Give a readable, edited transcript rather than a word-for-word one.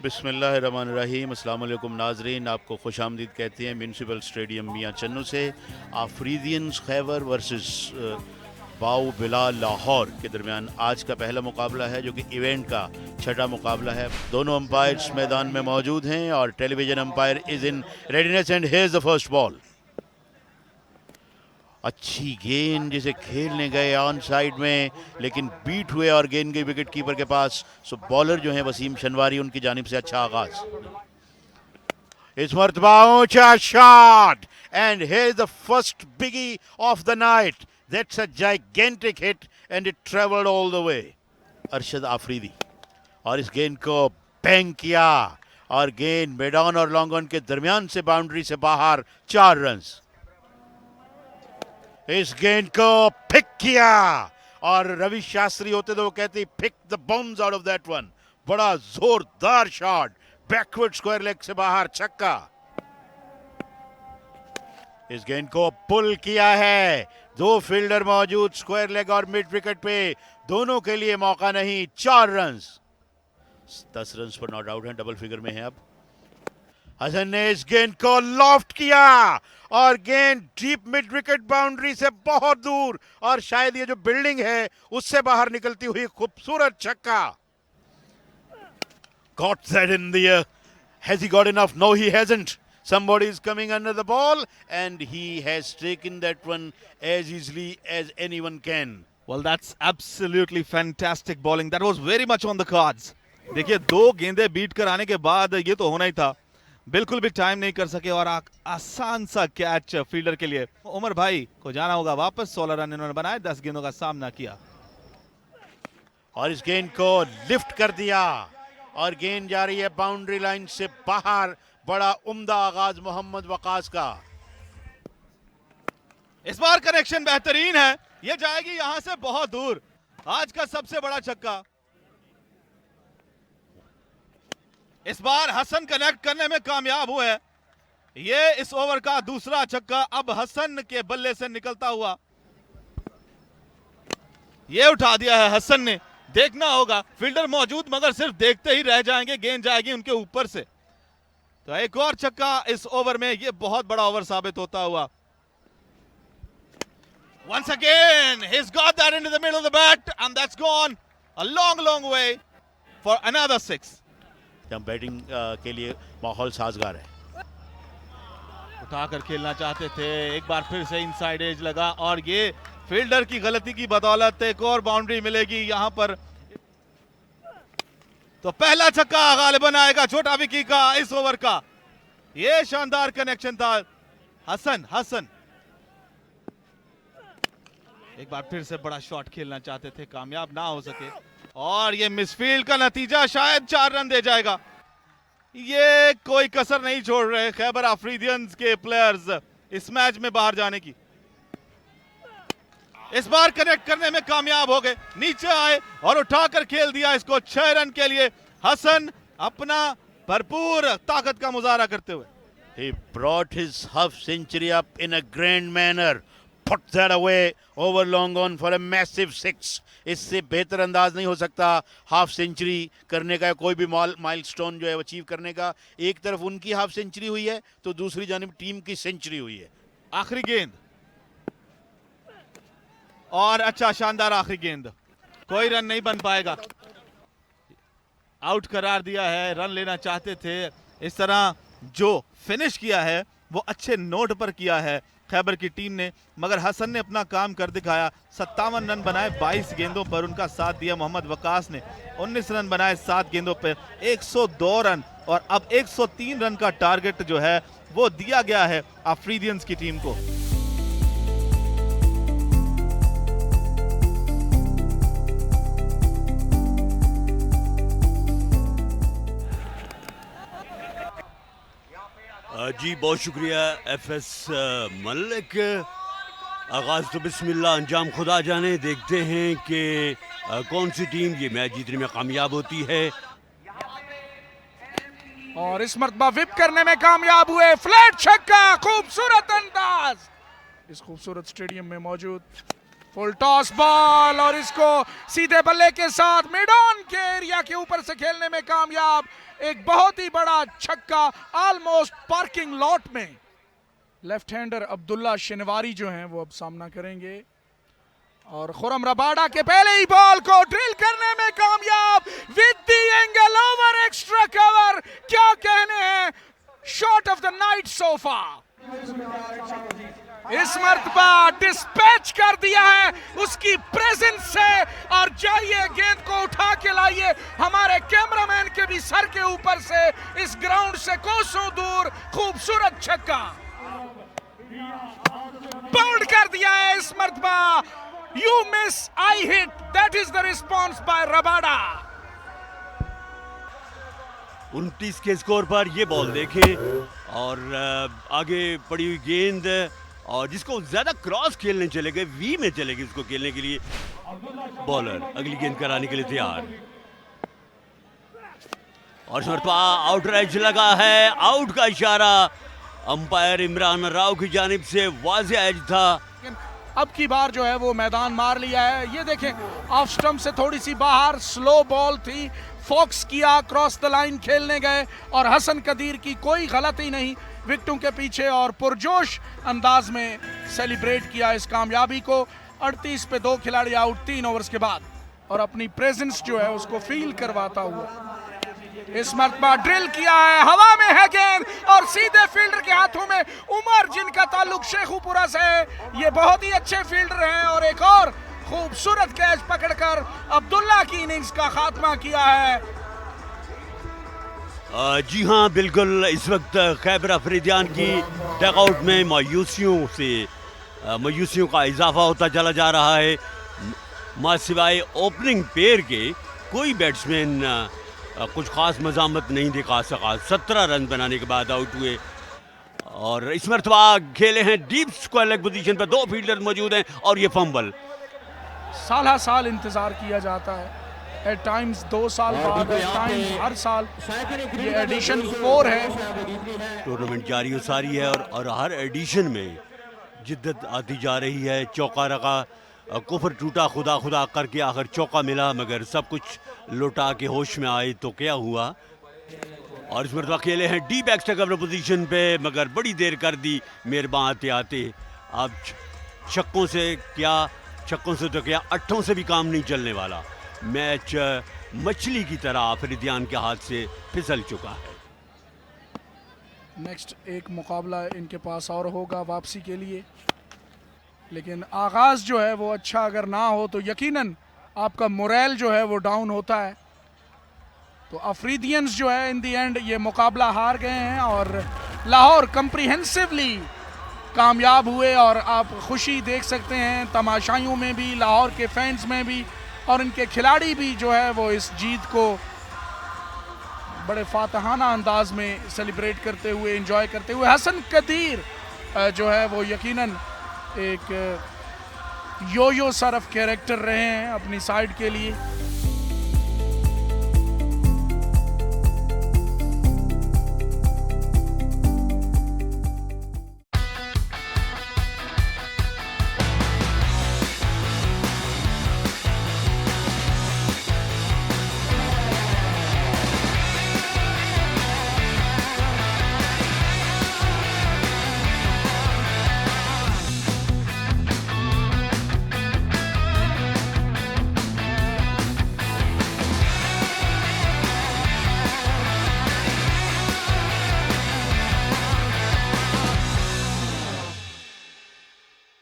बिस्मिल्लाहिर्रहमानिर्रहीम। अस्सलाम वालेकुम नाजरीन, आपको खुशामदीद कहते हैं म्यूनसिपल स्टेडियम मियां चन्नू से। आफरीदियंस खैबर वर्सेस बाउ बिलाल लाहौर के दरमियान आज का पहला मुकाबला है, जो कि इवेंट का छठा मुकाबला है। दोनों अंपायर्स मैदान में मौजूद हैं और television umpire is in readiness and here is the first ball. अच्छी गेंद जिसे खेलने गए ऑन साइड में, लेकिन बीट हुए और गेंद गई विकेट कीपर के पास। सो बॉलर जो हैं वसीम शनवारी, उनकी जानिब से अच्छा आगाज। इस मरतबा ऊंचा shot and here is the first biggie of the night. That's a gigantic hit and it travelled all the way. Arshad Afridi और इस गेंद को बैंग किया और गेंद मिड-ऑन और लॉन्ग ऑन के दरमियान से बाउंड्री से बाहर। 4 रन्स। इस गेंद को पिक किया और रवि शास्त्री होते तो वो कहते pick the bounce out of that one. बड़ा जोरदार शॉट, बैकवर्ड स्क्वायर लेग से बाहर, छक्का। इस गेंद को पुल किया है, 2 फील्डर मौजूद स्क्वायर लेग और मिड विकेट पे, दोनों के लिए मौका नहीं। 4 रन्स। 10 रन्स पर नॉट आउट है, डबल फिगर में है अब। हसन ने इस गेंद को लॉफ्ट किया और गेंद डीप मिड विकेट बाउंड्री से बहुत दूर और शायद ये जो बिल्डिंग है उससे बाहर निकलती हुई खूबसूरत छक्का। Got that in the air. Has he got enough? No, he hasn't. Somebody is coming under the ball and he has taken that one as easily as anyone can. Well, that's absolutely fantastic bowling. That was very much on the cards. देखिए 2 गेंदें beat कर आने के बाद ये तो होना ही था, बिल्कुल भी टाइम नहीं कर सके और आसान सा कैच फील्डर के लिए। उमर भाई को जाना होगा वापस। 16 रन इन्होंने बनाए, 10 गेंदों का सामना किया और इस गेंद को लिफ्ट कर दिया और गेंद जा रही है बाउंड्री लाइन से बाहर। बड़ा उम्दा आगाज मोहम्मद वकास का। इस बार कनेक्शन बेहतरीन है, ये जाएगी यहां से बहुत दूर। आज का सबसे बड़ा छक्का। इस बार हसन कनेक्ट करने में कामयाब हुए। ये इस ओवर का दूसरा छक्का अब हसन के बल्ले से निकलता हुआ। ये उठा दिया है हसन ने। देखना होगा, फील्डर मौजूद मगर सिर्फ देखते ही रह जाएंगे, गेंद जाएगी उनके ऊपर से। तो एक और छक्का इस ओवर में, ये बहुत बड़ा ओवर साबित होता हुआ। Once again, he's got that into the middle of the bat and that's gone a long way for another 6. Batting के लिए माहौल साजगार है। उठाकर खेलना चाहते थे, एक बार फिर से इनसाइड एज लगा और ये फील्डर की गलती की बदौलत एक और बाउंड्री मिलेगी यहां पर। तो पहला छक्का गालिबन आएगा छोटा विकी का इस ओवर का। ये शानदार कनेक्शन था। हसन एक बार फिर से बड़ा शॉट खेलना चाहते थे, कामयाब ना हो सके और ये मिसफील्ड का नतीजा शायद 4 रन दे जाएगा। ये कोई कसर नहीं छोड़ रहे खैबर अफरीदियंस के प्लेयर्स इस मैच में बाहर जाने की। इस बार कनेक्ट करने में कामयाब हो गए, नीचे आए और उठाकर खेल दिया इसको 6 रन के लिए। हसन अपना भरपूर ताकत का मुजाहरा करते हुए। He brought his half century up in a grand manner. Put that away over long on for a massive 6. इससे बेहतर अंदाज नहीं हो सकता हाफ सेंचुरी करने का, कोई भी माइलस्टोन जो है अचीव करने का। एक तरफ उनकी हाफ सेंचुरी हुई है तो दूसरी जानिब टीम की सेंचुरी हुई है। आखिरी गेंद और अच्छा शानदार आखिरी गेंद, कोई रन नहीं बन पाएगा। आउट करार दिया है, रन लेना चाहते थे। इस तरह जो फिनिश किया है वो अच्छे नोट पर किया है खैबर की टीम ने, मगर हसन ने अपना काम कर दिखाया। 57 रन बनाए 22 गेंदों पर, उनका साथ दिया मोहम्मद वकास ने। 19 रन बनाए 7 गेंदों पर, 102 रन और अब 103 रन का टारगेट जो है वो दिया गया है अफरीदियंस की टीम को। जी बहुत शुक्रिया एफएस मलिक। आगाज़ तो बिस्मिल्लाह, अंजाम खुदा जाने। देखते हैं कि कौन सी टीम ये मैच जीतने में कामयाब होती है। और इस मरतबा विप करने में कामयाब हुए। फ्लैट छक्का, खूबसूरत अंदाज इस खूबसूरत स्टेडियम में मौजूद। फुल टॉस बॉल और इसको सीधे बल्ले के साथ मिड ऑन के एरिया एरिया के ऊपर से खेलने में कामयाब, एक बहुत ही बड़ा छक्का ऑलमोस्ट पार्किंग लॉट में। लेफ्ट हैंडर अब्दुल्ला शनवारी जो हैं वो अब सामना करेंगे और खुरम रबाडा के पहले ही बॉल को ड्रिल करने में कामयाब with the angle over extra cover. क्या कहने हैं, shot of the night sofa. इस मर्तबा डिस्पैच कर दिया है उसकी प्रेजेंस से। और जाइए गेंद को उठा के लाइए हमारे कैमरामैन के भी सर के ऊपर से, इस ग्राउंड से कोसों दूर। खूबसूरत छक्का बाउंड कर दिया है इस मर्तबा। You miss, I hit. That is the response by Rabada. 29 के स्कोर पर ये बॉल देखें और आगे पड़ी हुई गेंद और जिसको ज्यादा क्रॉस खेलने चले गए, वी में चले गए उसको खेलने के लिए। बॉलर अगली गेंद कराने के लिए तैयार और इस मरतबा आउटर एज लगा है, आउट का इशारा अंपायर इमरान राव की जानिब से वाज़ेह एज था। अब की बार जो है वो मैदान मार लिया है। ये देखें ऑफ स्टंप से थोड़ी सी बाहर, स्लो बॉल थी, फॉक्स किया, क्रॉस द लाइन खेलने गए और हसन कदीर की कोई गलती नहीं, विकेटों के पीछे और पुरजोश अंदाज में सेलिब्रेट किया इस कामयाबी को। 38 पे 2 खिलाड़ी आउट 3 ओवर्स के बाद और अपनी प्रेजेंस जो है उसको फील करवाता हुआ इस मरतबा ड्रिल किया है, हवा में है गेंद और सीधे फील्डर के हाथों में। उमर जिनका ताल्लुक शेखुपुरा से है, ये बहुत ही अच्छे फील्डर हैं और एक और खूबसूरत कैच पकड़कर अब्दुल्ला की इनिंग्स का खात्मा किया है। जी हाँ, बिल्कुल। इस वक्त खैबर अफरीदियान की डगआउट में मायूसियों का इजाफा होता चला जा रहा है। मां सिवाय ओपनिंग पेयर के कोई बैट्समैन कुछ खास मजामत नहीं दिखा सका। 17 रन बनाने के बाद आउट हुए और इस मरतबा खेले हैं डीप स्क्वायर लेग पोजीशन पर, 2 फील्डर मौजूद हैं और ये फंबल। साल इंतजार किया जाता है, एट टाइम्स 2 साल बाद, एट टाइम्स हर साल। ये एडिशन 4 है। टूर्नामेंट जारी सारी है और हर एडिशन में जिद्दत आती जा रही है। चौका रखा, कुफर टूटा, खुदा खुदा करके आखिर चौका मिला, मगर सब कुछ लौटा के होश में आए तो क्या हुआ। और इस मरतबा खेले हैं डीप एक्स्ट्रा कवर पोजीशन पे, मगर बड़ी देर कर दी मेहरबान आते आते। अब छक्कों से तो क्या, 8 से भी काम नहीं चलने वाला। मैच मछली की तरह अफरीदियान के हाथ से फिसल चुका है। नेक्स्ट एक मुकाबला इनके पास और होगा वापसी के लिए, लेकिन आगाज़ जो है वो अच्छा अगर ना हो तो यकीनन आपका मोरल जो है वो डाउन होता है। तो अफरीदियंस जो है इन दी एंड ये मुकाबला हार गए हैं और लाहौर कंप्रीहेंसिवली कामयाब हुए। और आप खुशी देख सकते हैं तमाशाइयों में भी, लाहौर के फैंस में भी, और इनके खिलाड़ी भी जो है वो इस जीत को बड़े फातहाना अंदाज में सेलिब्रेट करते हुए, एंजॉय करते हुए। हसन कदीर जो है वो यकीनन एक यो सरफ कैरेक्टर रहे हैं अपनी साइड के लिए।